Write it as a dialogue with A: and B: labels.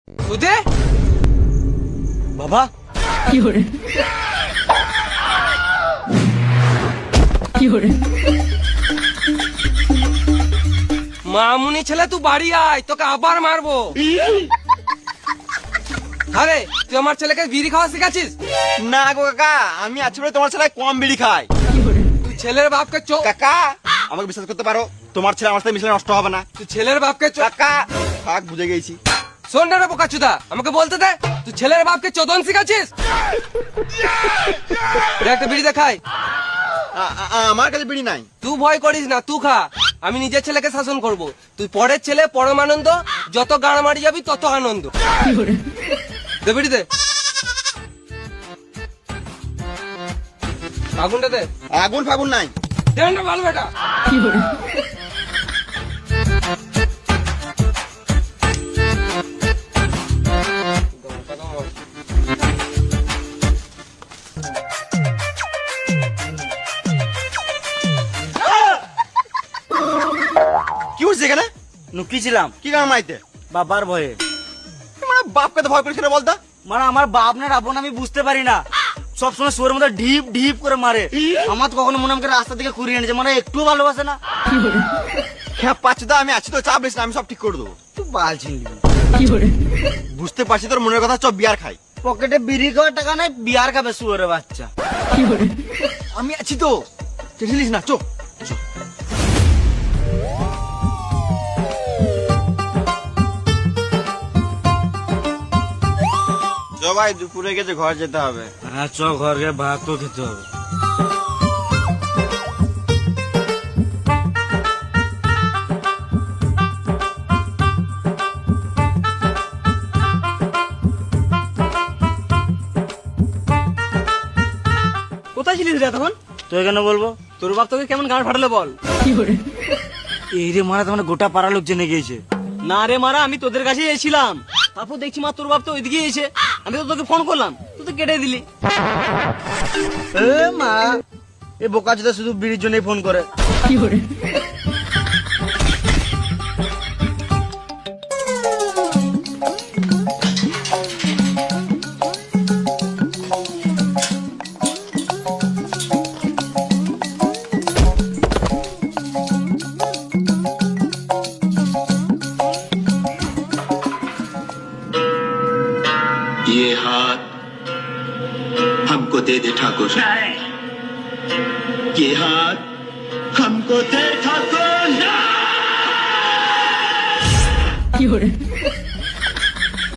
A: সুদে
B: বাবা
A: মামুনি ছেলে তুই বাড়ি আয়, তোকে আবার মারবো। আরে তুই আমার ছেলেকে বিড়ি খাওয়া শিখাচ্ছিস?
B: না গো কাকা, আমি আছি বলে তোমার ছেলে কম বিড়ি খায়।
A: তুই ছেলের বাপকে
B: কাকা আমাকে বিশ্বাস করতে পারো, তোমার ছেলে আমার সাথে মিশলে নষ্ট হবে না।
A: তুই ছেলের বাপকে
B: কাকা থাক, বুঝে গেছি।
A: শোন না বোকাচুদা, আমাকে বলতে দে, তুই ছেলের বাপকে চোদন শিখাচ্ছিস? একটা বিড়ি দেখাই।
B: আমার কাছে বিড়ি নাই।
A: তুই ভয় করিস না, তুই খা, আমি নিজের ছেলেকে শাসন করব। তুই পরের ছেলে পরমানন্দ, যত গাড় মারি যাবি তত আনন্দ। দে বিড়ি দে, আগুনটা দে।
B: আগুন ফাগুন নাই।
A: দেন না ভালো বেটা।
B: কি হচ্ছে এখানে?
C: লুকিয়েছিলাম
B: কি গান মাইতে?
C: বাবার ভয়ে।
B: মানে বাপকে তো ভয় করেছিল বলতো।
C: মানে আমার বাপ না রাবণ আমি বুঝতে পারি না, সবসময় শোয়ের মধ্যে ঢিপ ঢিপ করে মারে। আমার তো কখনো মনে আমাকে রাস্তা থেকে কুড়িয়ে এনেছে, মানে একটু ভালোবাসে না।
B: হ্যাঁ পাচ্ছি, আমি আছি তো, চাপ নিস না, আমি সব ঠিক করে দেবো।
C: তুই বাল ছিনবি।
B: বুঝতে পারছি তোর মনের কথা, চ বিয়ার খাই।
C: পকেটে বিড়ি খাওয়ার টাকা নাই, বিয়ার খাবে শুয়োরের বাচ্চা।
B: আমি আছি তো, টেনশন নিস না, চো। ভাই দুপুরে গেছে, ঘর যেতে হবে।
C: হ্যাঁ চ, ঘর গিয়ে ভাত তো খেতে হবে।
A: কোথায় ছিলিস রে তখন?
C: তুই কেন বলবো?
A: তোর বাপ তোকে কেমন গান ফাটালে বল।
C: এই রে মারা, তোমার গোটা পাড়া লোক জেনে গিয়েছে।
A: না রে মারা, আমি তোদের কাছেই এসেছিলাম, তারপর দেখছি মা তোর বাপ তো ওইদিকে এসে, আমি তো তোকে ফোন করলাম, তুই তো কেটে দিলি।
C: এ মা, এ বোকা চোদা শুধু বিড়ির জন্যই ফোন করে।
D: ये हाथ हमको दे दे ठाकुर, ये हाथ हमको दे ठाकुर।